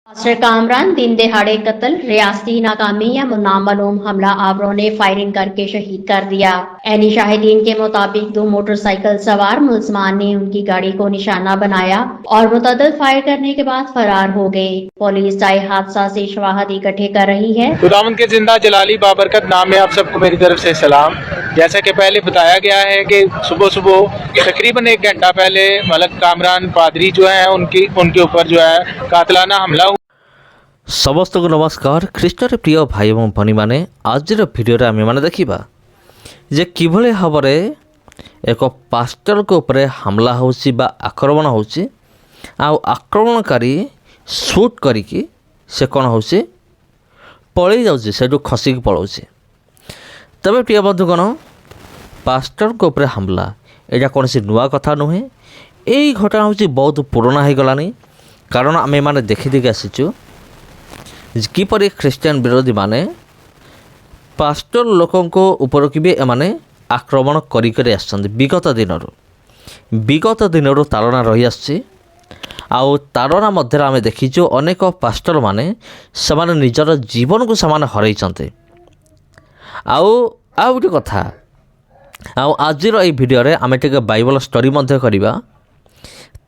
Pastor Kamran दिन दिहाड़े कत्ल, रियासती नाकामी या नामालूम हमला आवरों ने फायरिंग करके शहीद कर दिया। एनी शाहिदीन के मुताबिक दो मोटरसाइकिल सवार मुलजमान ने उनकी गाड़ी को निशाना बनाया और मुतअद्दिद फायर करने के बाद फरार हो गए। पुलिस चाहे हादसा से शवाहद इकट्ठे कर रही है। खुदावंद के जिंदा जलाली बाबरकत नाम में आप सबको मेरी तरफ से सलाम। जैसा कि पहले बताया गया है कि सुबह सुबह तकरीबन 1 घंटा पहले मलक कामरान पादरी जो है उनके ऊपर जो है कातलाना हमला हुआ। समस्त को नमस्कार। ख्रीष्टर प्रिय भाई एवं भनी मैंने आज भिडियो आम मैंने देखा जे किभली भाव में एक पास्टर को ऊपर हमला होची बा आक्रमण होची आक्रमणकारी सुट करिकी से कौन होची पलि जाऊँगी से खसिक पलाऊँगी। तबे प्रिय बंधुगण पास्टर को ऊपर हमला यहाँ कौन सी नुआ कथा नुहे। यही घटना हूँ बहुत पुराना हो गलानी कारण आम मैंने देखी देखी आसीचु किपरि ख्रीस्टियान विरोधी माने पास्टर लोकों ऊपर की भी एमाने आक्रमण करी आसछन्ति। विगत दिनरू तारणा रही आसछि आउ तारणा मध्य आम देखीचु अनेक पास्टर माने समाने निजर जीवन को समाने हरैछन्ति। आउ गोटे कथा आजिर ये भिडियो रे आम टिके बाइबल स्टोरी मध्य करिबा।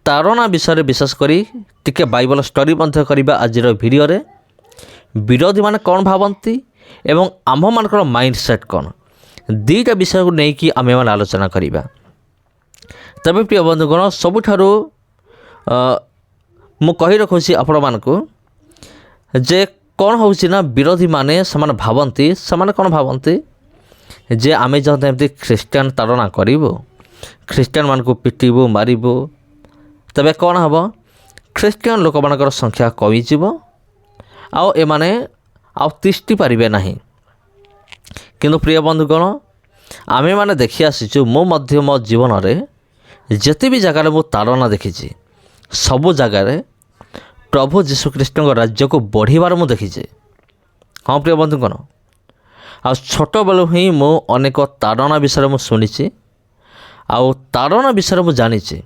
तारणा विषय विशेष करी टिके बाइबल स्टोरी मध्य करिबा। आजिर भिडियो रे विरोधी माने कौन भावती एवं आम मानकर माइंड सेट कौन दुईटा विषय को लेकिन आम मैंने आलोचना करिबा। तबे प्रिय बंधुगण सबुठारु मु कहि रखुछि आपण मानकु जे कौन होउछि ना विरोधी माने समान भावती समान कौन भावती जे आमे जब एमती ख्रीस्टियान तारणा करिबो ख्रीस्टियान मानकु पिटिबो मारिबो तबे कौन हबो ख्रीस्टियान लोक मानकर संख्या कमी जिवो आउ एमाने आउ तिष्टि पारिबे नहीं। किंतु प्रिय बंधुगण आमे माने देखि आसीचु मो मध्य मो जीवन रे जते भी जगह मो तारणा देखिछि सबु जगह रे प्रभु जीशु ख्रीष्ट राज्य को बढ़िबार मु देखिछि। हाँ प्रिय बंधुगण आ छोट बेलू ही मो अनेक तारणा विषय मु सुनिछि आउ तारणा विषय मु जानिछि।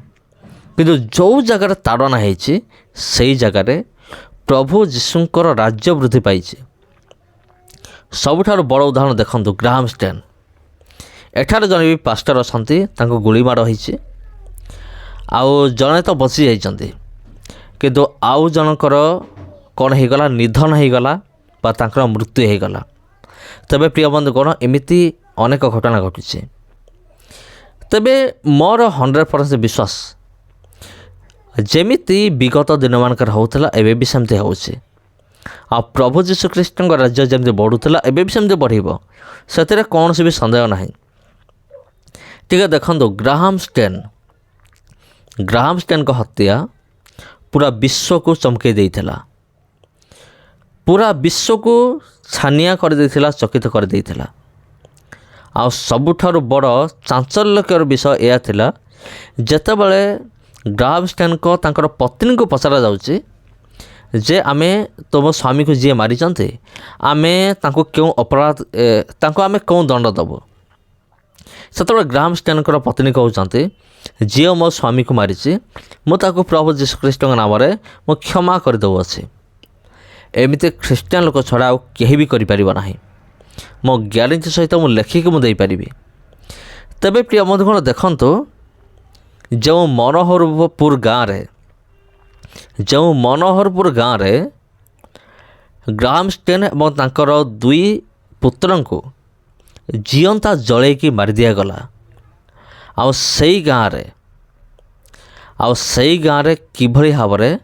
किंतु जो जगह तारणा हेछि सेई जगह रे प्रभु जीशुंकर राज्य वृद्धि पाई। सबुठार बड़ उदाहरण देखंतु ग्राहम स्टेन। एठारे जने भी पास्टर अछंती तांको गुली मार होईछि आउ जने तो बची जाइछंती किंतु आउ जनकर कौन हो गला निधन हो गला बा तांकर मृत्यु हो गला। तबे प्रिय बंधुगण एमिति अनेक घटना घटिछि। तबे मोर 100% विश्वास जेमिति विगत दिन मानकर होउथला एबे भी सेमते होउछि आ प्रभु जीशु ख्रीष्ट राज्य जेमते बढ़ुथला एबे भी सेमते बढ़िबो सेतरे कौन से भी संदेह नहीं। ठीक है देखंतु ग्राहम स्टेन को हत्या पूरा विश्व को चमके देइथला पूरा विश्व को छानिया कर देइथला चकित कर देइथला। आ सबुठारु बड़ चांचल्यकर विषय यह थिला जेतेबेले ग्राहम स्टेन को तांकर पत्नी को पचरा जाउची जे आमे तुम स्वामी को जी मारी आमे तांको क्यों अपराध तांको आमे क्यों दंड दबो। सेतबेले ग्राहम स्टेन को पत्नी कहते जी मो स्वामी को मारी मुझे प्रभु जीशु ख्रीष्ट नाम रे मो क्षमा कर दउछि। एमिति ख्रीस्टियान लोक छड़ा आउ केही भी करि परिबो नाही। मो ग्यारंटी सहित मु लेखिक मु देई परिबी। तबे प्रिय बंधुगण देखंतु जो मनोहरपुर गाँव रे ग्राहम स्टेन और तांकर 2 पुत्र को जीवंता जलैकी मारी दिया गला। आउ सही गाँव रे किभली भाव में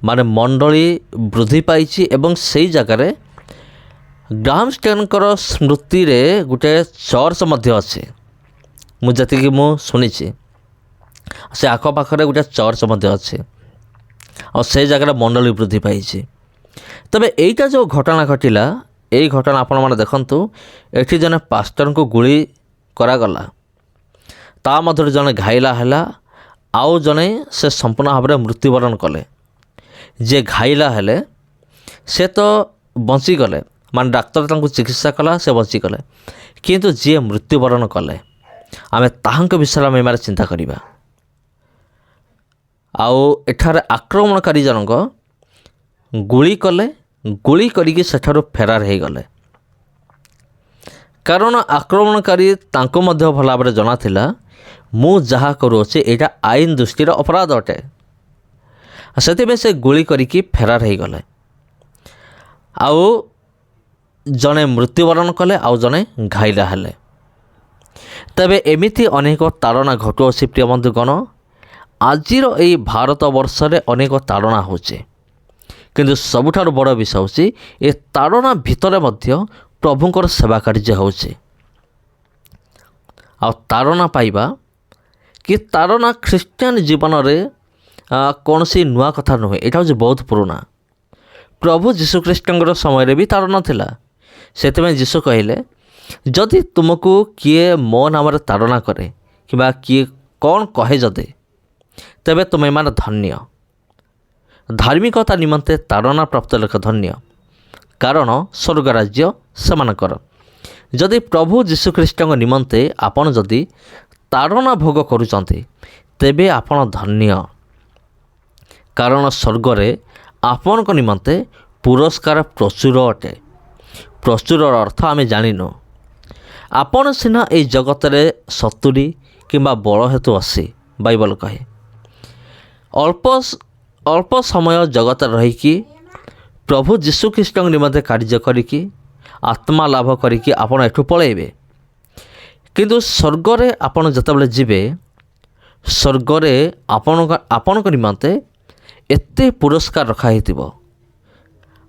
माने मंडली वृद्धि पाई एवं सही जगह ग्राहम स्टेन स्मृति रे गोटे चर्च मध्य अच्छे मुझे मु सुनी से आखपाखे गोटे चर्च मध्य अच्छे और से जगह मंडली वृद्धि पाई। तबे एटा जो घटना घटिला यही घटना आपण मैंने देखंतु एठी जने पास्टर को गुली करागला ता मध्य जने घाइला हैला आउ जने से संपूर्ण भाव में मृत्युवरण कले। जे घाइला हेले से तो बंची गले मान डाक्तर तांको चिकित्सा कला से बंची गले किंतु जी मृत्युवरण कले आमे ताहांक विषय में चिंता करिबा। आउ एठारे आक्रमणकारी जनक ଗୁଳି କଲେ, ଗୁଳି କରିକି ସେଠାରୁ ଫେରାର ହୋଇଗଲେ। କାରଣ ଆକ୍ରମଣକାରୀ ତାଙ୍କୁ ମଧ୍ୟ ଭଲ ଭାବରେ ଜଣାଥିଲା ମୁଁ ଯାହା କରୁଅଛି ଏଇଟା ଆଇନ ଦୃଷ୍ଟିର ଅପରାଧ ଅଟେ। ସେଥିପାଇଁ ସେ ଗୁଳି କରିକି ଫେରାର ହୋଇଗଲେ। ଆଉ ଜଣେ ମୃତ୍ୟୁବରଣ କଲେ, ଆଉ ଜଣେ ଘାଇଲା ହେଲେ। ତେବେ ଏମିତି ଅନେକ ତାଡ଼ନା ଘଟୁଅଛି ପ୍ରିୟ ବନ୍ଧୁଗଣ। ଆଜିର ଏହି ଭାରତ ବର୍ଷରେ ଅନେକ ତାଡ଼ନା ହେଉଛି, କିନ୍ତୁ ସବୁଠାରୁ ବଡ଼ ବିଷୟ ହେଉଛି ଏ ତାଡ଼ନା ଭିତରେ ମଧ୍ୟ ପ୍ରଭୁଙ୍କର ସେବା କାର୍ଯ୍ୟ ହେଉଛି। ଆଉ ତାଡ଼ନା ପାଇବା କି ତାଡ଼ନା ଖ୍ରୀଷ୍ଟିଆନ ଜୀବନରେ କୌଣସି ନୂଆ କଥା ନୁହେଁ, ଏଇଟା ହେଉଛି ବହୁତ ପୁରୁଣା। ପ୍ରଭୁ ଯୀଶୁଖ୍ରୀଷ୍ଟଙ୍କର ସମୟରେ ବି ତାଡ଼ନା ଥିଲା। ସେଥିପାଇଁ ଯୀଶୁ କହିଲେ ଯଦି ତୁମକୁ କିଏ ମୋ ନାମରେ ତାଡ଼ନା କରେ କିମ୍ବା କିଏ କ'ଣ କହେ ଯଦି, ତେବେ ତୁମେମାନେ ଧନ୍ୟ। ଧାର୍ମିକତା ନିମନ୍ତେ ତାଡ଼ନା ପ୍ରାପ୍ତ ଲୋକ ଧନ୍ୟ, କାରଣ ସ୍ୱର୍ଗ ରାଜ୍ୟ ସେମାନଙ୍କର। ଯଦି ପ୍ରଭୁ ଯୀଶୁଖ୍ରୀଷ୍ଟଙ୍କ ନିମନ୍ତେ ଆପଣ ଯଦି ତାଡ଼ନା ଭୋଗ କରୁଛନ୍ତି, ତେବେ ଆପଣ ଧନ୍ୟ, କାରଣ ସ୍ୱର୍ଗରେ ଆପଣଙ୍କ ନିମନ୍ତେ ପୁରସ୍କାର ପ୍ରଚୁର ଅଟେ। ପ୍ରଚୁରର ଅର୍ଥ ଆମେ ଜାଣିନୁ। ଆପଣ ସିନା ଏହି ଜଗତରେ 70 କିମ୍ବା ବଳ ହେତୁ 80 ବାଇବଲ କହେ। ଅଳ୍ପ ସମୟ ଜଗତରେ ରହିକି ପ୍ରଭୁ ଯୀଶୁଖ୍ରୀଷ୍ଟଙ୍କ ନିମନ୍ତେ କାର୍ଯ୍ୟ କରିକି ଆତ୍ମା ଲାଭ କରିକି ଆପଣ ଏଠୁ ପଳାଇବେ। କିନ୍ତୁ ସ୍ୱର୍ଗରେ ଆପଣ ଯେତେବେଳେ ଯିବେ, ସ୍ୱର୍ଗରେ ଆପଣଙ୍କ ନିମନ୍ତେ ଏତେ ପୁରସ୍କାର ରଖାହେଇଥିବ।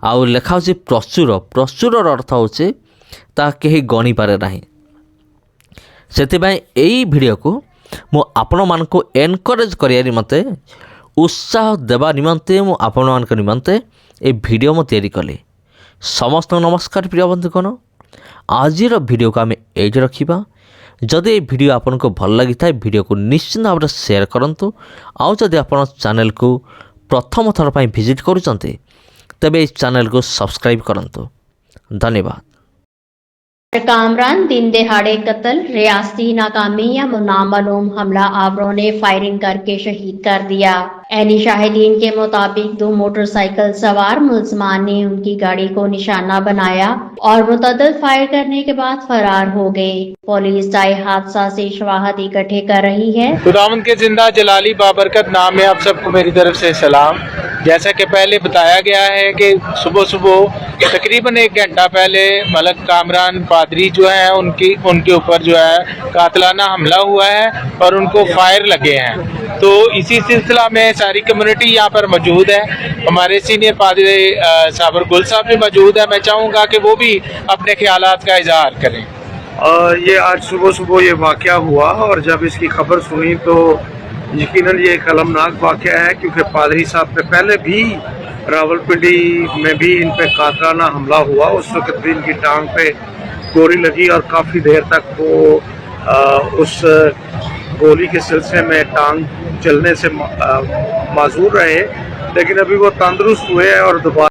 ଆଉ ଲେଖା ହେଉଛି ପ୍ରଚୁରର ଅର୍ଥ ହେଉଛି ତାହା କେହି ଗଣିପାରେ ନାହିଁ। ସେଥିପାଇଁ ଏହି ଭିଡ଼ିଓକୁ ମୁଁ ଆପଣମାନଙ୍କୁ ଏନକରେଜ୍ କରିବା ନିମନ୍ତେ, ଉତ୍ସାହ ଦେବା ନିମନ୍ତେ ମୁଁ ଆପଣମାନଙ୍କ ନିମନ୍ତେ ଏହି ଭିଡ଼ିଓ ମୁଁ ତିଆରି କଲି। ସମସ୍ତଙ୍କୁ ନମସ୍କାର ପ୍ରିୟ ବନ୍ଧୁଗଣ। ଆଜିର ଭିଡ଼ିଓକୁ ଆମେ ଏଇଠି ରଖିବା। ଯଦି ଏହି ଭିଡ଼ିଓ ଆପଣଙ୍କୁ ଭଲ ଲାଗିଥାଏ, ଭିଡ଼ିଓକୁ ନିଶ୍ଚିତ ଭାବରେ ସେୟାର କରନ୍ତୁ। ଆଉ ଯଦି ଆପଣ ଚ୍ୟାନେଲକୁ ପ୍ରଥମ ଥର ପାଇଁ ଭିଜିଟ୍ କରୁଛନ୍ତି, ତେବେ ଏହି ଚ୍ୟାନେଲକୁ ସବସ୍କ୍ରାଇବ୍ କରନ୍ତୁ। ଧନ୍ୟବାଦ। कामरान दिन दहाड़े कत्ल, रियासती नाकामी या नामालूम हमला आवरों ने फायरिंग करके शहीद कर दिया। एनी शाहिदीन के मुताबिक 2 मोटरसाइकिल सवार मुलजमान ने उनकी गाड़ी को निशाना बनाया और मुतअद्दिद फायर करने के बाद फरार हो गए। पुलिस जाए हादसा से शवाहद इकट्ठे कर रही है। खुदावंद के जिंदा जलाली बाबरकत नाम है आप सबको मेरी तरफ से सलाम। जैसा कि पहले बताया गया है कि सुबह तकरीबन 1 घंटा पहले मलक कामरान पादरी जो हैं उनके ऊपर जो है कातलाना हमला हुआ है और उनको फायर लगे हैं। तो इसी सिलसिला में सारी कम्युनिटी यहाँ पर मौजूद है। हमारे सीनियर पादरी साबर गुल साहब भी मौजूद है। मैं चाहूँगा कि वो भी अपने ख्यालात का इजहार करें। ये आज सुबह ये वाक़या हुआ और जब इसकी खबर सुनी तो यकीनन ये एक अलमनाक वाक़या है, क्योंकि पादरी साहब पे पहले भी रावलपिंडी में भी इन पे कातलाना हमला हुआ। उस वक्त भी इनकी टांग पे गोली लगी और काफ़ी देर तक वो उस गोली के सिलसिले में टांग चलने से माजूर रहे, लेकिन अभी वो तंदुरुस्त हुए और दोबारा